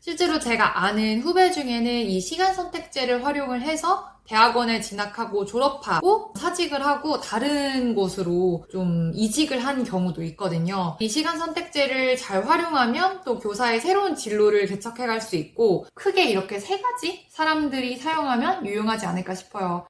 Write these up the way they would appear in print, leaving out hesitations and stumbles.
실제로 제가 아는 후배 중에는 이 시간 선택제를 활용을 해서 대학원에 진학하고 졸업하고 사직을 하고 다른 곳으로 좀 이직을 한 경우도 있거든요. 이 시간 선택제를 잘 활용하면 또 교사의 새로운 진로를 개척해 갈 수 있고 크게 이렇게 세 가지 사람들이 사용하면 유용하지 않을까 싶어요.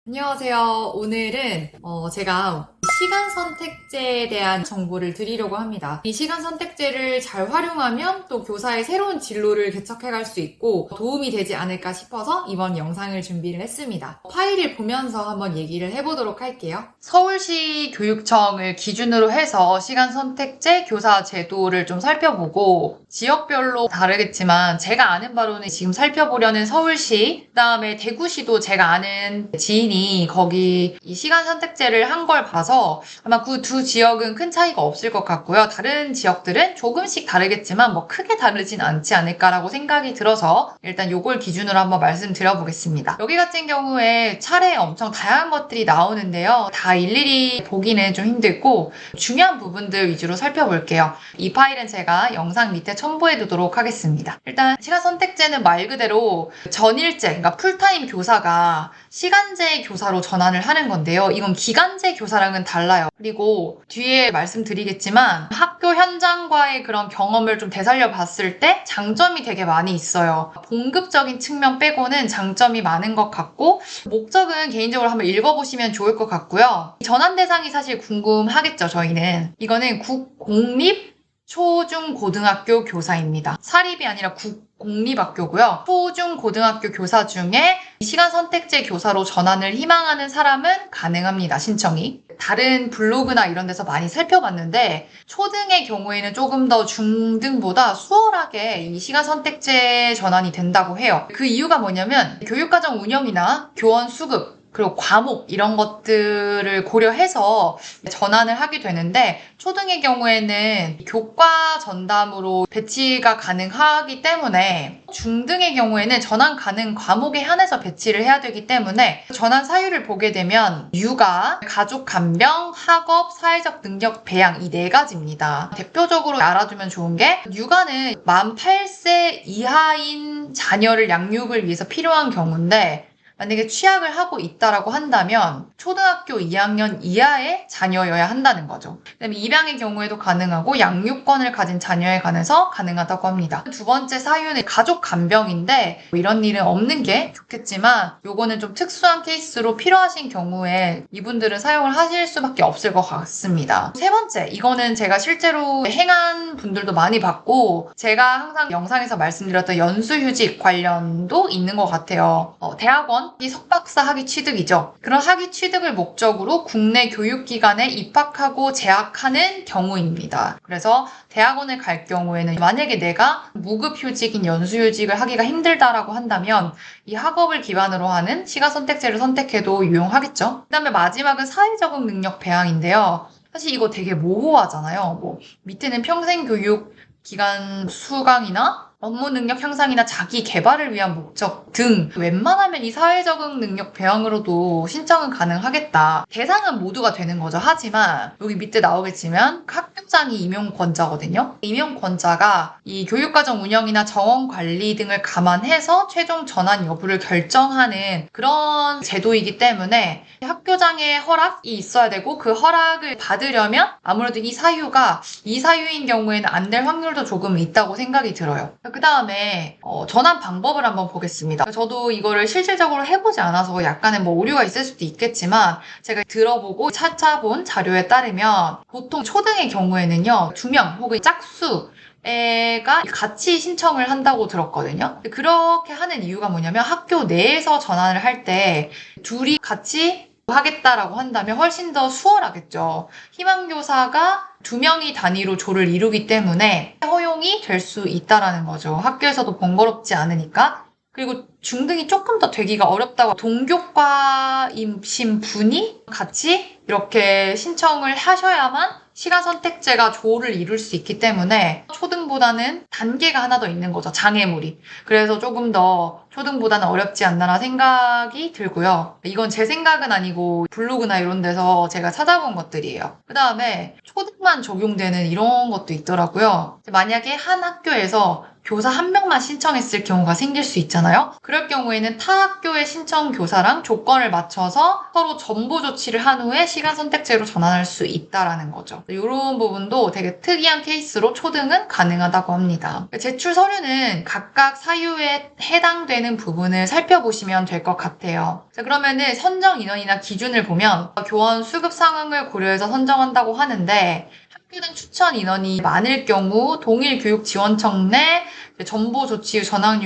안녕하세요. 오늘은 제가 시간 선택제에 대한 정보를 드리려고 합니다. 이 시간 선택제를 잘 활용하면 또 교사의 새로운 진로를 개척해 갈 수 있고 도움이 되지 않을까 싶어서 이번 영상을 준비를 했습니다. 파일을 보면서 한번 얘기를 해보도록 할게요. 서울시 교육청을 기준으로 해서 시간 선택제 교사 제도를 좀 살펴보고 지역별로 다르겠지만 제가 아는 바로는 지금 살펴보려는 서울시, 그다음에 대구시도 제가 아는 지인이 거기 이 시간 선택제를 한 걸 봐서 아마 그 두 지역은 큰 차이가 없을 것 같고요. 다른 지역들은 조금씩 다르겠지만 뭐 크게 다르진 않지 않을까라고 생각이 들어서 일단 요걸 기준으로 한번 말씀드려 보겠습니다. 여기 같은 경우에 차례에 엄청 다양한 것들이 나오는데요. 다 일일이 보기는 좀 힘들고 중요한 부분들 위주로 살펴볼게요. 이 파일은 제가 영상 밑에 첨부해 두도록 하겠습니다. 일단 시간 선택제는 말 그대로 전일제, 그러니까 풀타임 교사가 시간제 교사로 전환을 하는 건데요. 이건 기간제 교사랑은 달라요. 그리고 뒤에 말씀드리겠지만 학교 현장과의 그런 경험을 좀 되살려 봤을 때 장점이 되게 많이 있어요. 봉급적인 측면 빼고는 장점이 많은 것 같고 목적은 개인적으로 한번 읽어보시면 좋을 것 같고요. 전환 대상이 사실 궁금하겠죠, 저희는. 이거는 공립 초중고등학교 교사입니다. 사립이 아니라 공립학교고요. 초중고등학교 교사 중에 시간 선택제 교사로 전환을 희망하는 사람은 가능합니다. 신청이. 다른 블로그나 이런 데서 많이 살펴봤는데 초등의 경우에는 조금 더 중등보다 수월하게 이 시간 선택제 전환이 된다고 해요. 그 이유가 뭐냐면 교육과정 운영이나 교원 수급 그리고 과목 이런 것들을 고려해서 전환을 하게 되는데 초등의 경우에는 교과 전담으로 배치가 가능하기 때문에 중등의 경우에는 전환 가능 과목에 한해서 배치를 해야 되기 때문에 전환 사유를 보게 되면 육아, 가족 간병, 학업, 사회적 능력 배양 이 네 가지입니다. 대표적으로 알아두면 좋은 게 육아는 만 8세 이하인 자녀를 양육을 위해서 필요한 경우인데 만약에 취약을 하고 있다라고 한다면 초등학교 2학년 이하의 자녀여야 한다는 거죠. 그다음에 입양의 경우에도 가능하고 양육권을 가진 자녀에 관해서 가능하다고 합니다. 두 번째 사유는 가족 간병인데 이런 일은 없는 게 좋겠지만 요거는 좀 특수한 케이스로 필요하신 경우에 이분들은 사용을 하실 수밖에 없을 것 같습니다. 세 번째, 이거는 제가 실제로 행한 분들도 많이 봤고 제가 항상 영상에서 말씀드렸던 연수휴직 관련도 있는 것 같아요. 대학원 이 석박사 학위 취득이죠. 그런 학위 취득을 목적으로 국내 교육기관에 입학하고 재학하는 경우입니다. 그래서 대학원을 갈 경우에는 만약에 내가 무급휴직인 연수휴직을 하기가 힘들다라고 한다면 이 학업을 기반으로 하는 시간 선택제를 선택해도 유용하겠죠. 그 다음에 마지막은 사회적응 능력 배양인데요. 사실 이거 되게 모호하잖아요. 뭐 밑에는 평생교육 기간 수강이나 업무 능력 향상이나 자기 개발을 위한 목적 등 웬만하면 이 사회적응 능력 배양으로도 신청은 가능하겠다. 대상은 모두가 되는 거죠. 하지만 여기 밑에 나오겠지만 학교장이 임용권자거든요. 임용권자가 이 교육과정 운영이나 정원 관리 등을 감안해서 최종 전환 여부를 결정하는 그런 제도이기 때문에 학교장의 허락이 있어야 되고 그 허락을 받으려면 아무래도 이 사유인 경우에는 안 될 확률도 조금 있다고 생각이 들어요. 그 다음에 전환 방법을 한번 보겠습니다. 저도 이거를 실질적으로 해보지 않아서 약간의 뭐 오류가 있을 수도 있겠지만 제가 들어보고 찾아본 자료에 따르면 보통 초등의 경우에는요 2명 혹은 짝수 애가 같이 신청을 한다고 들었거든요. 그렇게 하는 이유가 뭐냐면 학교 내에서 전환을 할 때 둘이 같이 하겠다라고 한다면 훨씬 더 수월하겠죠. 희망교사가 2명이 단위로 조를 이루기 때문에 허용이 될 수 있다라는 거죠. 학교에서도 번거롭지 않으니까. 그리고 중등이 조금 더 되기가 어렵다고 동교과이신 분이 같이 이렇게 신청을 하셔야만 시간 선택제가 조를 이룰 수 있기 때문에 초등보다는 단계가 하나 더 있는 거죠. 장애물이. 그래서 조금 더 초등보다는 어렵지 않나라는 생각이 들고요. 이건 제 생각은 아니고 블로그나 이런 데서 제가 찾아본 것들이에요. 그 다음에 초등만 적용되는 이런 것도 있더라고요. 만약에 한 학교에서 교사 한 명만 신청했을 경우가 생길 수 있잖아요. 그럴 경우에는 타 학교의 신청 교사랑 조건을 맞춰서 서로 전보 조치를 한 후에 시간 선택제로 전환할 수 있다라는 거죠. 이런 부분도 되게 특이한 케이스로 초등은 가능하다고 합니다. 제출 서류는 각각 사유에 해당되는 부분을 살펴보시면 될 것 같아요. 자, 그러면은 선정 인원이나 기준을 보면 교원 수급 상황을 고려해서 선정한다고 하는데 학교당 추천 인원이 많을 경우 동일 교육지원청 내 전보 조치 전환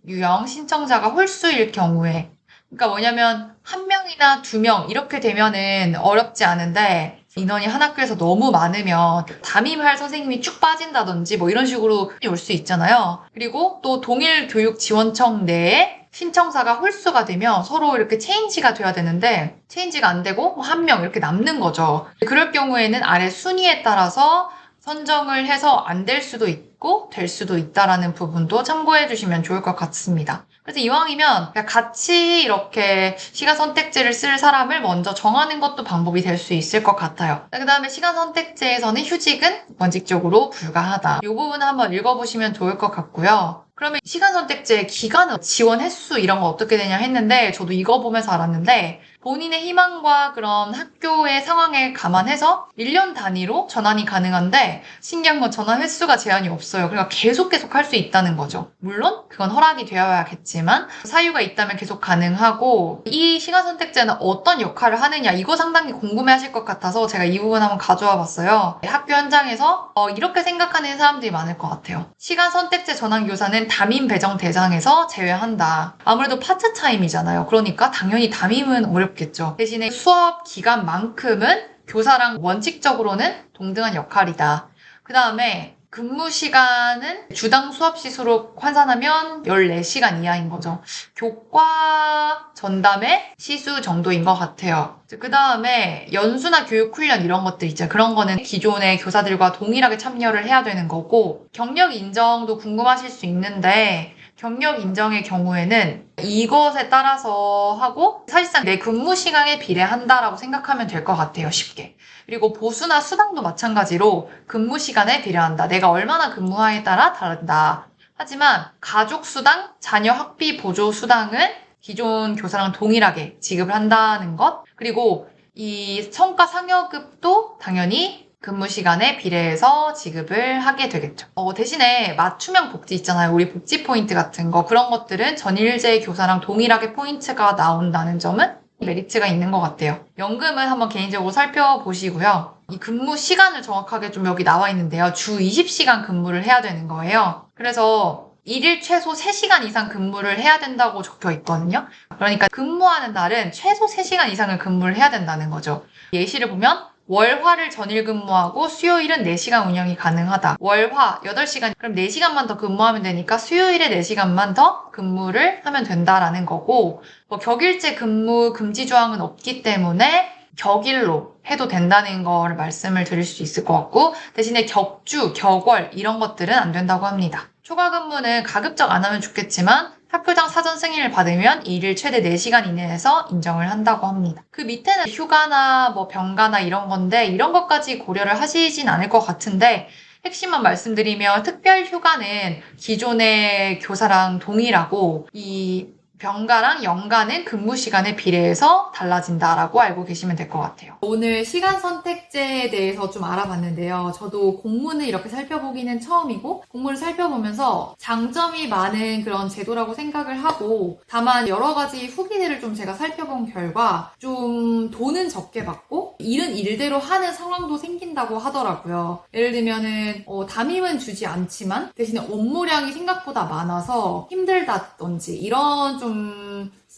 유형 신청자가 홀수일 경우에, 그러니까 뭐냐면 한 명이나 두 명 이렇게 되면은 어렵지 않은데 인원이 한 학교에서 너무 많으면 담임할 선생님이 쭉 빠진다든지 뭐 이런 식으로 올 수 있잖아요. 그리고 또 동일 교육지원청 내에 신청사가 홀수가 되면 서로 이렇게 체인지가 돼야 되는데 체인지가 안 되고 한 명 이렇게 남는 거죠. 그럴 경우에는 아래 순위에 따라서 선정을 해서 안 될 수도 있고 될 수도 있다라는 부분도 참고해 주시면 좋을 것 같습니다. 그래서 이왕이면 같이 이렇게 시간 선택제를 쓸 사람을 먼저 정하는 것도 방법이 될 수 있을 것 같아요. 그 다음에 시간 선택제에서는 휴직은 원칙적으로 불가하다. 이 부분 한번 읽어보시면 좋을 것 같고요. 그러면 시간 선택제 기간, 지원 횟수 이런 거 어떻게 되냐 했는데 저도 이거 보면서 알았는데 본인의 희망과 그런 학교의 상황에 감안해서 1년 단위로 전환이 가능한데 신기한 건 전환 횟수가 제한이 없어요. 그러니까 계속 할 수 있다는 거죠. 물론 그건 허락이 되어야겠지만 사유가 있다면 계속 가능하고, 이 시간 선택제는 어떤 역할을 하느냐 이거 상당히 궁금해하실 것 같아서 제가 이 부분 한번 가져와 봤어요. 학교 현장에서 이렇게 생각하는 사람들이 많을 것 같아요. 시간 선택제 전환 교사는 담임 배정 대상에서 제외한다. 아무래도 파트타임이잖아요. 그러니까 당연히 담임은 어렵겠죠. 대신에 수업 기간만큼은 교사랑 원칙적으로는 동등한 역할이다. 그 다음에 근무 시간은 주당 수업 시수로 환산하면 14시간 이하인 거죠. 교과 전담의 시수 정도인 것 같아요. 그 다음에 연수나 교육 훈련 이런 것들 있죠. 그런 거는 기존의 교사들과 동일하게 참여를 해야 되는 거고, 경력 인정도 궁금하실 수 있는데 경력 인정의 경우에는 이것에 따라서 하고 사실상 내 근무 시간에 비례한다라고 생각하면 될 것 같아요. 쉽게. 그리고 보수나 수당도 마찬가지로 근무 시간에 비례한다. 내가 얼마나 근무하에 따라 다른다. 하지만 가족수당, 자녀 학비 보조 수당은 기존 교사랑 동일하게 지급을 한다는 것. 그리고 이 성과 상여급도 당연히 근무 시간에 비례해서 지급을 하게 되겠죠. 대신에 맞춤형 복지 있잖아요. 우리 복지 포인트 같은 거. 그런 것들은 전일제 교사랑 동일하게 포인트가 나온다는 점은 메리트가 있는 것 같아요. 연금은 한번 개인적으로 살펴보시고요. 이 근무 시간을 정확하게 좀 여기 나와 있는데요. 주 20시간 근무를 해야 되는 거예요. 그래서 일일 최소 3시간 이상 근무를 해야 된다고 적혀 있거든요. 그러니까 근무하는 날은 최소 3시간 이상을 근무를 해야 된다는 거죠. 예시를 보면 월화를 전일 근무하고 수요일은 4시간 운영이 가능하다. 월화 8시간, 그럼 4시간만 더 근무하면 되니까 수요일에 4시간만 더 근무를 하면 된다라는 거고, 격일제 근무 금지 조항은 없기 때문에 격일로 해도 된다는 걸 말씀을 드릴 수 있을 것 같고, 대신에 격주, 격월 이런 것들은 안 된다고 합니다. 초과 근무는 가급적 안 하면 좋겠지만 학교장 사전 승인을 받으면 일일 최대 4시간 이내에서 인정을 한다고 합니다. 그 밑에는 휴가나 병가나 이런 건데 이런 것까지 고려를 하시진 않을 것 같은데, 핵심만 말씀드리면 특별 휴가는 기존의 교사랑 동일하고 이 병가랑 연가는 근무 시간에 비례해서 달라진다라고 알고 계시면 될 것 같아요. 오늘 시간 선택제에 대해서 좀 알아봤는데요. 저도 공문을 이렇게 살펴보기는 처음이고, 공문을 살펴보면서 장점이 많은 그런 제도라고 생각을 하고, 다만 여러 가지 후기들을 좀 제가 살펴본 결과 좀 돈은 적게 받고 일은 일대로 하는 상황도 생긴다고 하더라고요. 예를 들면은 담임은 주지 않지만 대신에 업무량이 생각보다 많아서 힘들다든지 이런 좀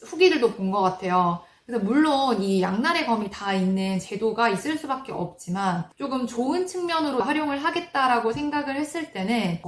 후기들도 본 것 같아요. 그래서 물론 이 양날의 검이 다 있는 제도가 있을 수밖에 없지만 조금 좋은 측면으로 활용을 하겠다라고 생각을 했을 때는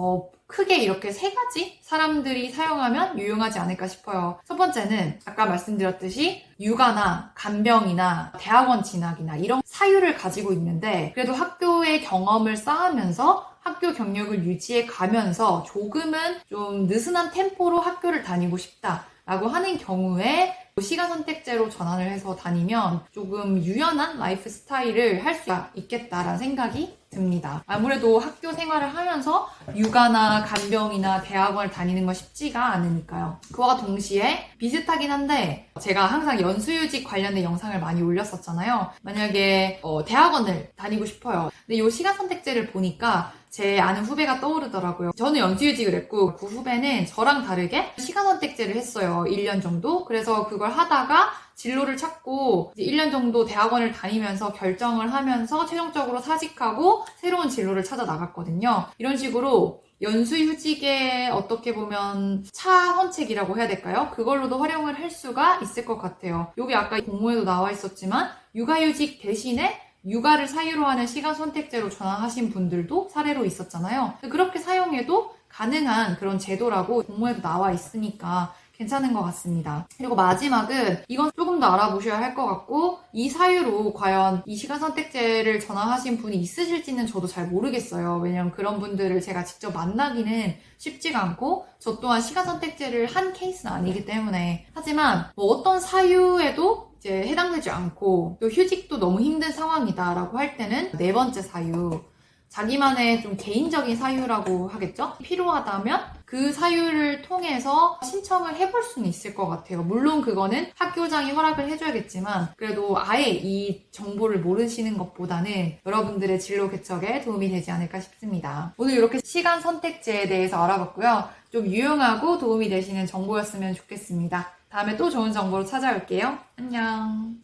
크게 이렇게 세 가지 사람들이 사용하면 유용하지 않을까 싶어요. 첫 번째는 아까 말씀드렸듯이 육아나 간병이나 대학원 진학이나 이런 사유를 가지고 있는데 그래도 학교의 경험을 쌓으면서 학교 경력을 유지해 가면서 조금은 좀 느슨한 템포로 학교를 다니고 싶다라고 하는 경우에 시간 선택제로 전환을 해서 다니면 조금 유연한 라이프 스타일을 할 수가 있겠다라는 생각이 듭니다. 아무래도 학교 생활을 하면서 육아나 간병이나 대학원을 다니는 건 쉽지가 않으니까요. 그와 동시에 비슷하긴 한데 제가 항상 연수유직 관련된 영상을 많이 올렸었잖아요. 만약에 대학원을 다니고 싶어요. 근데 이 시간 선택제를 보니까 제 아는 후배가 떠오르더라고요. 저는 연수유직을 했고 그 후배는 저랑 다르게 시간 선택제를 했어요. 1년 정도. 그래서 그걸 하다가 진로를 찾고 1년 정도 대학원을 다니면서 결정을 하면서 최종적으로 사직하고 새로운 진로를 찾아 나갔거든요. 이런 식으로 연수휴직의 어떻게 보면 차선책이라고 해야 될까요? 그걸로도 활용을 할 수가 있을 것 같아요. 여기 아까 공모에도 나와 있었지만 육아휴직 대신에 육아를 사유로 하는 시간 선택제로 전환하신 분들도 사례로 있었잖아요. 그렇게 사용해도 가능한 그런 제도라고 공모에도 나와 있으니까 괜찮은 것 같습니다. 그리고 마지막은 이건 조금 더 알아보셔야 할 것 같고 이 사유로 과연 이 시간 선택제를 전환하신 분이 있으실지는 저도 잘 모르겠어요. 왜냐면 그런 분들을 제가 직접 만나기는 쉽지가 않고 저 또한 시간 선택제를 한 케이스는 아니기 때문에 하지만 뭐 어떤 사유에도 이제 해당되지 않고 또 휴직도 너무 힘든 상황이다라고 할 때는 네 번째 사유 자기만의 좀 개인적인 사유라고 하겠죠? 필요하다면 그 사유를 통해서 신청을 해볼 수는 있을 것 같아요. 물론 그거는 학교장이 허락을 해줘야겠지만 그래도 아예 이 정보를 모르시는 것보다는 여러분들의 진로 개척에 도움이 되지 않을까 싶습니다. 오늘 이렇게 시간 선택제에 대해서 알아봤고요. 좀 유용하고 도움이 되시는 정보였으면 좋겠습니다. 다음에 또 좋은 정보로 찾아올게요. 안녕.